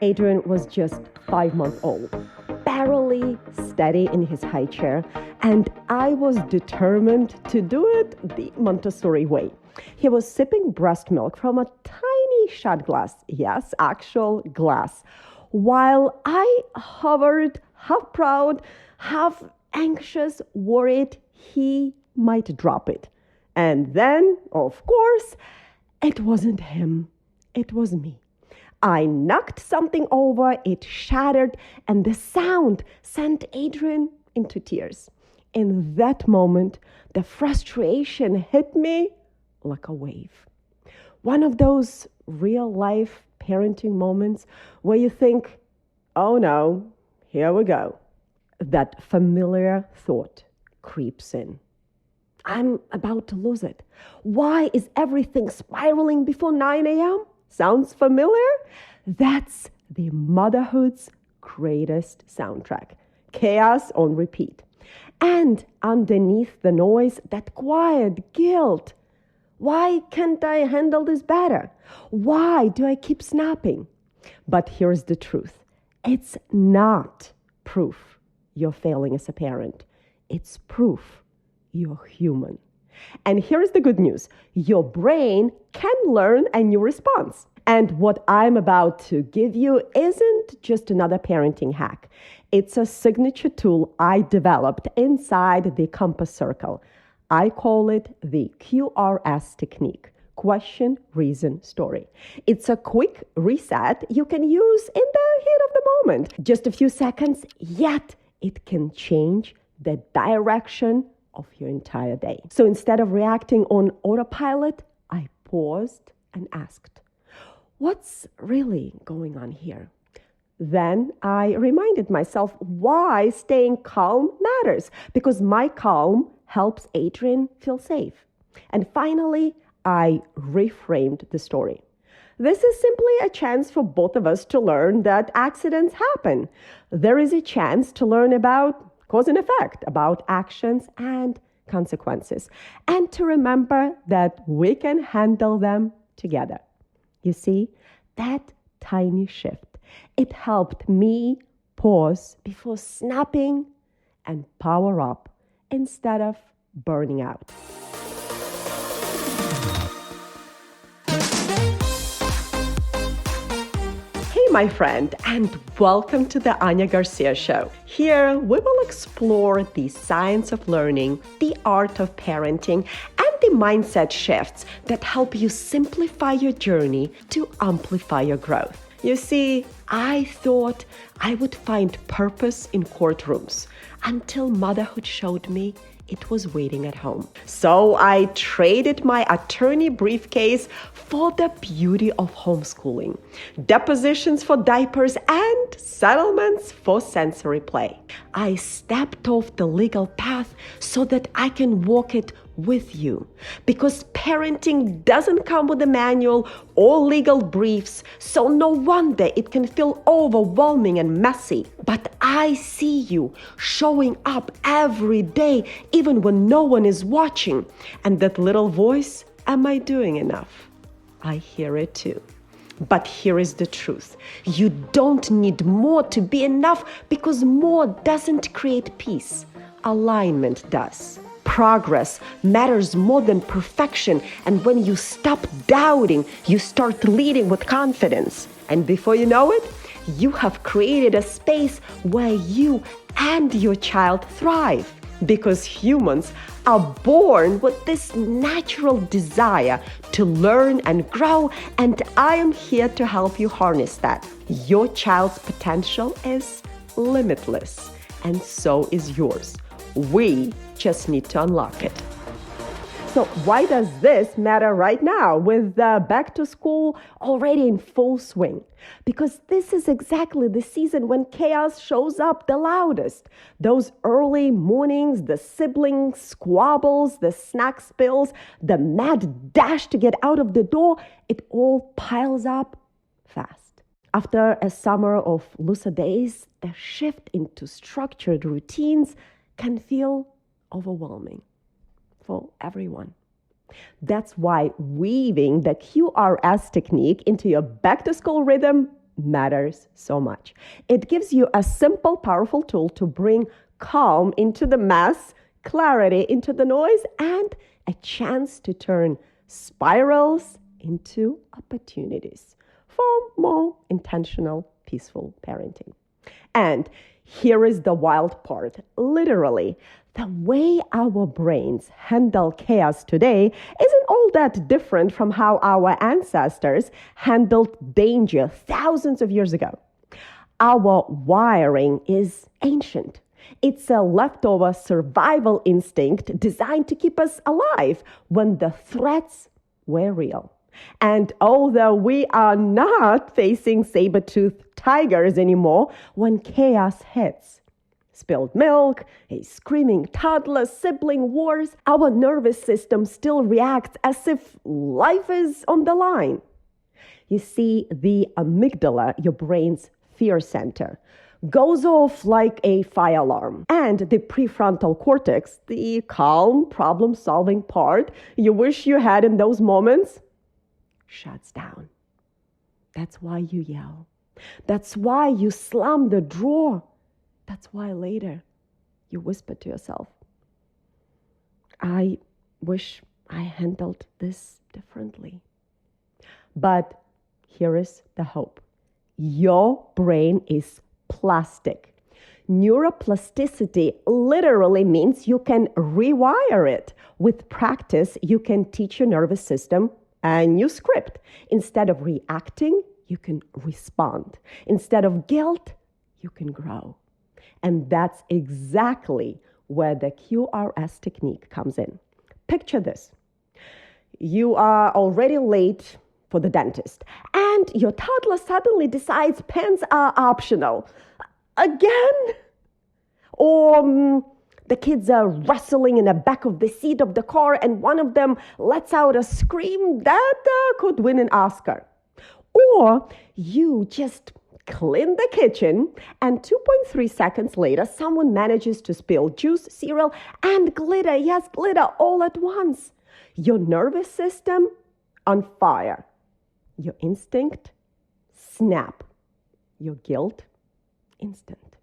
Adrian was just 5 months old, barely steady in his high chair, and I was determined to do it the Montessori way. He was sipping breast milk from a tiny shot glass, yes, actual glass, while I hovered, half proud, half anxious, worried he might drop it. And then, of course, it wasn't him, it was me. I knocked something over, it shattered, and the sound sent Adrian into tears. In that moment, the frustration hit me like a wave. One of those real life parenting moments where you think, oh no, here we go. That familiar thought creeps in. I'm about to lose it. Why is everything spiraling before 9 a.m.? Sounds familiar? That's the motherhood's greatest soundtrack. Chaos on repeat. And underneath the noise, that quiet guilt. Why can't I handle this better? Why do I keep snapping? But here's the truth. It's not proof you're failing as a parent. It's proof you're human. And here's the good news. Your brain can learn a new response. And what I'm about to give you isn't just another parenting hack. It's a signature tool I developed inside the Compass Circle. I call it the QRS Technique. Question, reason, story. It's a quick reset you can use in the heat of the moment. Just a few seconds, yet it can change the direction of your entire day. So instead of reacting on autopilot, I paused and asked, what's really going on here? Then I reminded myself why staying calm matters, because my calm helps Adrian feel safe. And finally, I reframed the story. This is simply a chance for both of us to learn that accidents happen. There is a chance to learn about cause and effect, about actions and consequences, and to remember that we can handle them together. You see, that tiny shift, it helped me pause before snapping and power up instead of burning out. My friend, and welcome to the Anya Garcia Show. Here, we will explore the science of learning, the art of parenting, and the mindset shifts that help you simplify your journey to amplify your growth. You see, I thought I would find purpose in courtrooms until motherhood showed me it was waiting at home. So I traded my attorney briefcase for the beauty of homeschooling, depositions for diapers, and settlements for sensory play. I stepped off the legal path so that I can walk it with you, because parenting doesn't come with a manual or legal briefs, so no wonder it can feel overwhelming and messy. But I see you showing up every day, even when no one is watching. And that little voice, am I doing enough? I hear it too. But here is the truth. You don't need more to be enough, because more doesn't create peace. Alignment does. Progress matters more than perfection, and when you stop doubting, you start leading with confidence. And before you know it, you have created a space where you and your child thrive. Because humans are born with this natural desire to learn and grow, and I am here to help you harness that. Your child's potential is limitless, and so is yours. We just need to unlock it. So why does this matter right now with back to school already in full swing? Because this is exactly the season when chaos shows up the loudest. Those early mornings, the sibling squabbles, the snack spills, the mad dash to get out of the door, it all piles up fast. After a summer of looser days, the shift into structured routines can feel overwhelming for everyone. That's why weaving the QRS technique into your back-to-school rhythm matters so much. It gives you a simple, powerful tool to bring calm into the mess, clarity into the noise, and a chance to turn spirals into opportunities for more intentional, peaceful parenting. And here is the wild part. Literally, the way our brains handle chaos today isn't all that different from how our ancestors handled danger thousands of years ago. Our wiring is ancient. It's a leftover survival instinct designed to keep us alive when the threats were real. And although we are not facing saber-toothed tigers anymore, when chaos hits, spilled milk, a screaming toddler, sibling wars, our nervous system still reacts as if life is on the line. You see, the amygdala, your brain's fear center, goes off like a fire alarm. And the prefrontal cortex, the calm, problem-solving part you wish you had in those moments, shuts down. That's why you yell. That's why you slam the drawer. That's why later you whisper to yourself, I wish I handled this differently. But here is the hope. Your brain is plastic. Neuroplasticity literally means you can rewire it. With practice, you can teach your nervous system a new script. Instead of reacting, you can respond. Instead of guilt, you can grow. And that's exactly where the QRS technique comes in. Picture this. You are already late for the dentist, and your toddler suddenly decides pens are optional. Again? Or the kids are wrestling in the back of the seat of the car, and one of them lets out a scream that could win an Oscar. Or you just clean the kitchen, and 2.3 seconds later, someone manages to spill juice, cereal, and glitter, yes, glitter, all at once. Your nervous system on fire. Your instinct, snap. Your guilt, instant.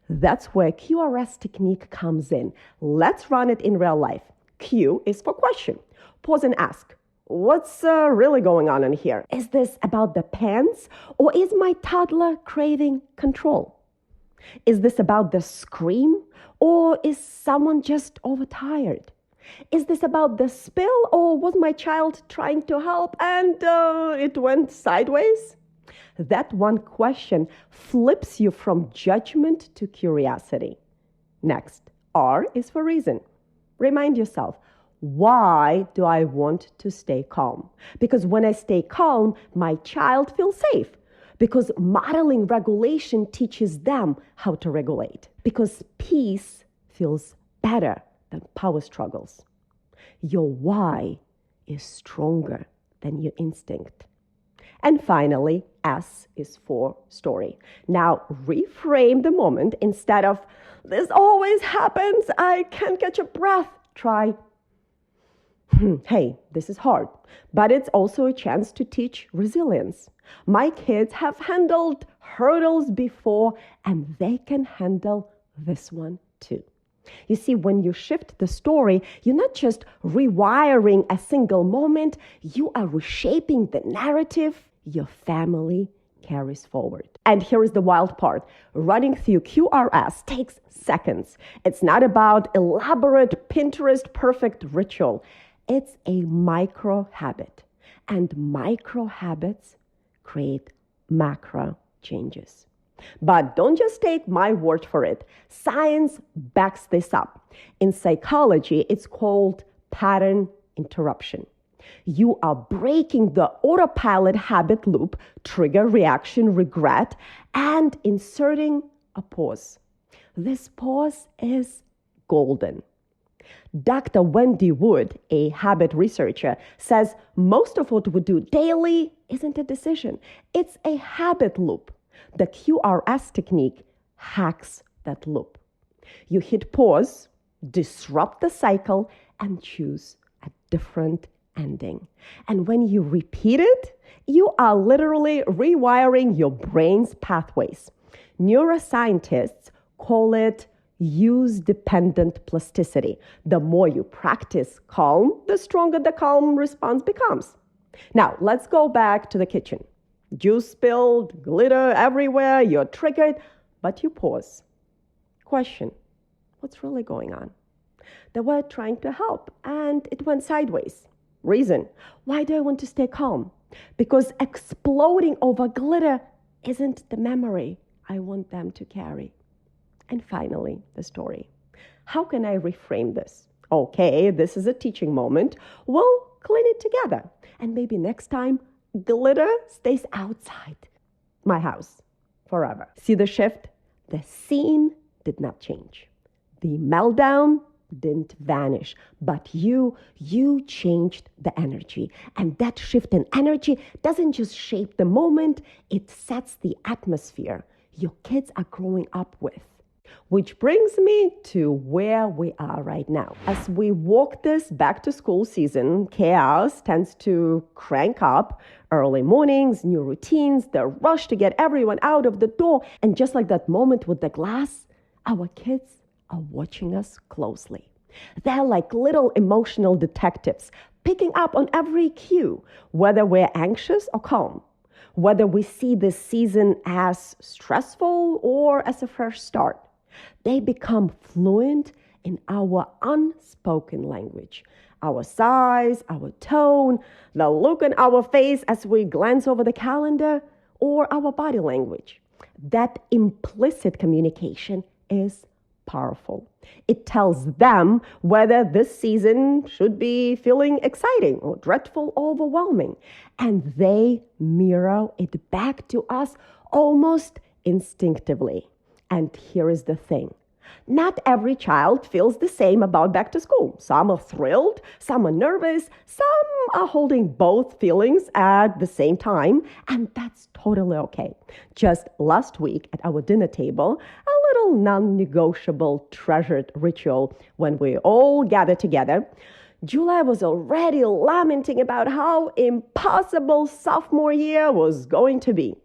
That's where QRS technique comes in. Let's run it in real life. Q is for question. Pause and ask. What's really going on in here? Is this about the pens, or is my toddler craving control? Is this about the scream, or is someone just overtired? Is this about the spill, or was my child trying to help and it went sideways? That one question flips you from judgment to curiosity. Next, R is for reason. Remind yourself, why do I want to stay calm? Because when I stay calm, my child feels safe. Because modeling regulation teaches them how to regulate. Because peace feels better than power struggles. Your why is stronger than your instinct. And finally, S is for story. Now, reframe the moment. Instead of, this always happens, I can't catch a breath, try, hey, this is hard, but it's also a chance to teach resilience. My kids have handled hurdles before, and they can handle this one too. You see, when you shift the story, you're not just rewiring a single moment, you are reshaping the narrative your family carries forward. And here is the wild part. Running through QRS takes seconds. It's not about elaborate Pinterest perfect ritual. It's a micro habit. And micro habits create macro changes. But don't just take my word for it. Science backs this up. In psychology, it's called pattern interruption. You are breaking the autopilot habit loop, trigger, reaction, regret, and inserting a pause. This pause is golden. Dr. Wendy Wood, a habit researcher, says most of what we do daily isn't a decision. It's a habit loop. The QRS technique hacks that loop. You hit pause, disrupt the cycle, and choose a different ending. And when you repeat it, you are literally rewiring your brain's pathways. Neuroscientists call it use-dependent plasticity. The more you practice calm, the stronger the calm response becomes. Now, let's go back to the kitchen. Juice spilled, glitter everywhere, you're triggered, but you pause. Question, what's really going on? They were trying to help, and it went sideways. Reason, why do I want to stay calm? Because exploding over glitter isn't the memory I want them to carry. And finally, the story. How can I reframe this? Okay, this is a teaching moment. We'll clean it together. And maybe next time, glitter stays outside my house forever. See the shift? The scene did not change. The meltdown didn't vanish, but you changed the energy. And that shift in energy doesn't just shape the moment, it sets the atmosphere your kids are growing up with. Which brings me to where we are right now. As we walk this back to school season, chaos tends to crank up. Early mornings, new routines, the rush to get everyone out of the door. And just like that moment with the glass, our kids are watching us closely. They're like little emotional detectives, picking up on every cue, whether we're anxious or calm, whether we see this season as stressful or as a fresh start. They become fluent in our unspoken language, our size, our tone, the look on our face as we glance over the calendar, or our body language. That implicit communication is powerful. It tells them whether this season should be feeling exciting or dreadful or overwhelming. And they mirror it back to us almost instinctively. And here is the thing. Not every child feels the same about back to school. Some are thrilled, some are nervous, some are holding both feelings at the same time, and that's totally okay. Just last week at our dinner table, a little non-negotiable treasured ritual when we all gathered together, Julia was already lamenting about how impossible sophomore year was going to be.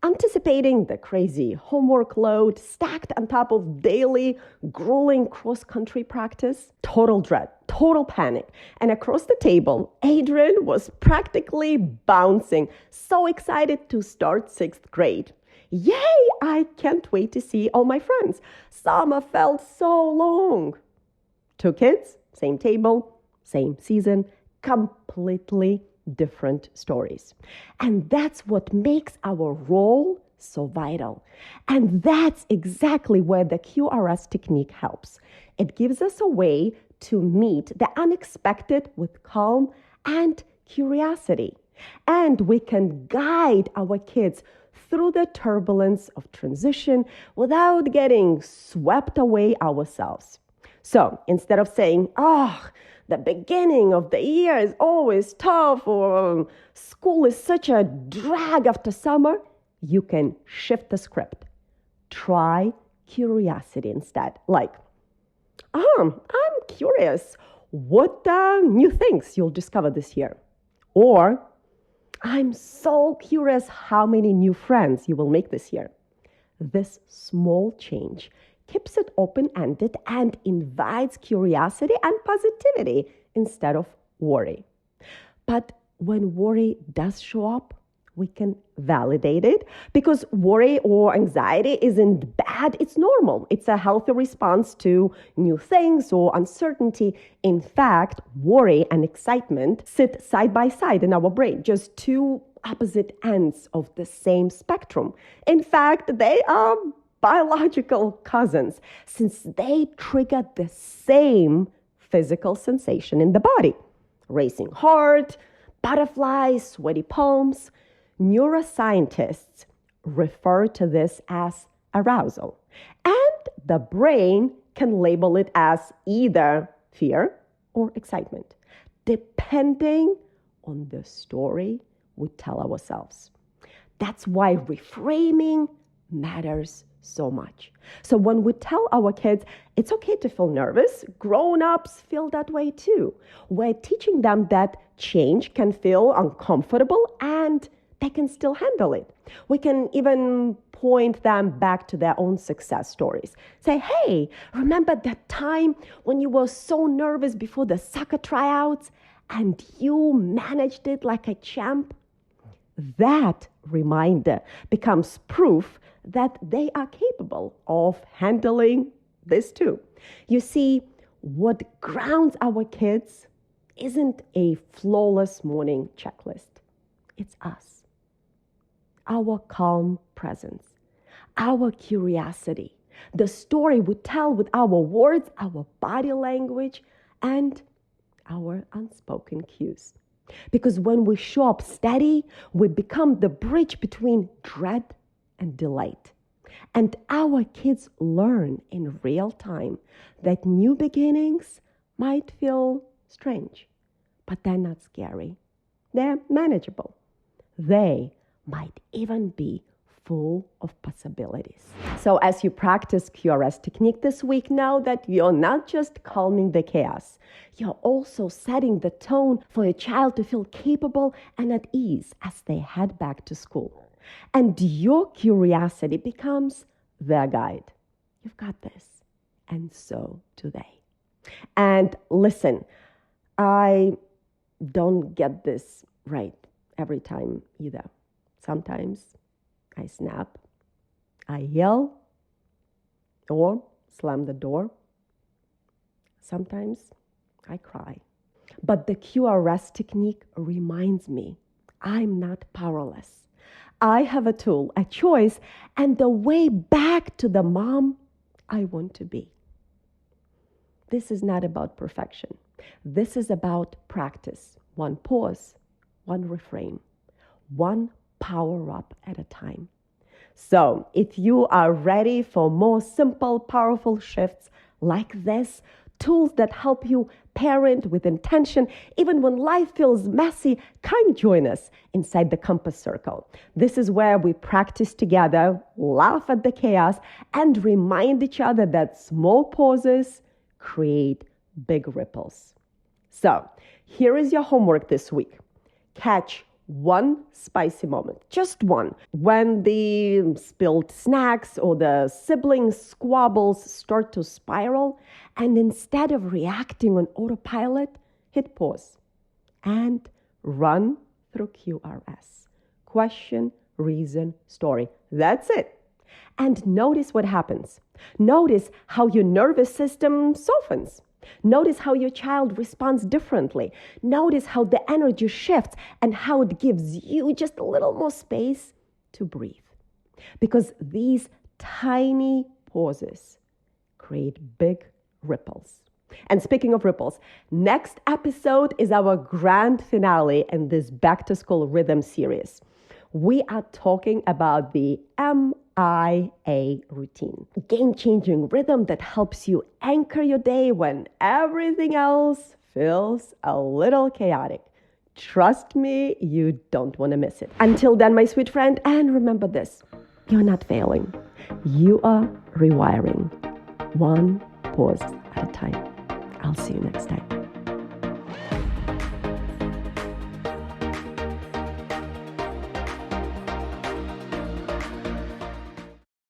Anticipating the crazy homework load stacked on top of daily grueling cross-country practice, total dread, total panic. And across the table, Adrian was practically bouncing, so excited to start 6th grade. Yay! I can't wait to see all my friends. Summer felt so long. 2 kids, same table, same season, completely different stories. And that's what makes our role so vital. And that's exactly where the QRS technique helps. It gives us a way to meet the unexpected with calm and curiosity. And we can guide our kids through the turbulence of transition without getting swept away ourselves. So instead of saying, the beginning of the year is always tough, or school is such a drag after summer, you can shift the script. Try curiosity instead. Like, I'm curious what new things you'll discover this year. Or, I'm so curious how many new friends you will make this year. This small change keeps it open-ended and invites curiosity and positivity instead of worry. But when worry does show up, we can validate it, because worry or anxiety isn't bad, it's normal. It's a healthy response to new things or uncertainty. In fact, worry and excitement sit side by side in our brain, just 2 opposite ends of the same spectrum. In fact, they are biological cousins, since they trigger the same physical sensation in the body. Racing heart, butterflies, sweaty palms. Neuroscientists refer to this as arousal. And the brain can label it as either fear or excitement, depending on the story we tell ourselves. That's why reframing matters so much. So when we tell our kids it's okay to feel nervous, grown-ups feel that way too. We're teaching them that change can feel uncomfortable and they can still handle it. We can even point them back to their own success stories. Say, hey, remember that time when you were so nervous before the soccer tryouts and you managed it like a champ? That reminder becomes proof that they are capable of handling this too. You see, what grounds our kids isn't a flawless morning checklist. It's us. Our calm presence, our curiosity, the story we tell with our words, our body language, and our unspoken cues. Because when we show up steady, we become the bridge between dread and delight. And our kids learn in real time that new beginnings might feel strange, but they're not scary. They're manageable. They might even be full of possibilities. So as you practice QRS technique this week, know that you're not just calming the chaos, you're also setting the tone for your child to feel capable and at ease as they head back to school. And your curiosity becomes their guide. You've got this. And so do they. And listen, I don't get this right every time either. Sometimes I snap, I yell, or slam the door. Sometimes I cry. But the QRS technique reminds me I'm not powerless. I have a tool, a choice, and the way back to the mom I want to be. This is not about perfection. This is about practice. One pause, one reframe, one power up at a time. So if you are ready for more simple, powerful shifts like this, tools that help you parent with intention, even when life feels messy, come join us inside the Compass Circle. This is where we practice together, laugh at the chaos, and remind each other that small pauses create big ripples. So here is your homework this week. Catch one spicy moment, just one, when the spilled snacks or the sibling squabbles start to spiral, and instead of reacting on autopilot, hit pause and run through QRS. Question, reason, story. That's it. And notice what happens. Notice how your nervous system softens. Notice how your child responds differently. Notice how the energy shifts and how it gives you just a little more space to breathe. Because these tiny pauses create big ripples. And speaking of ripples, next episode is our grand finale in this Back to School Rhythm series. We are talking about the MIA routine, game-changing rhythm that helps you anchor your day when everything else feels a little chaotic. Trust me, you don't want to miss it. Until then, my sweet friend, and remember this, you're not failing. You are rewiring, one pause at a time. I'll see you next time.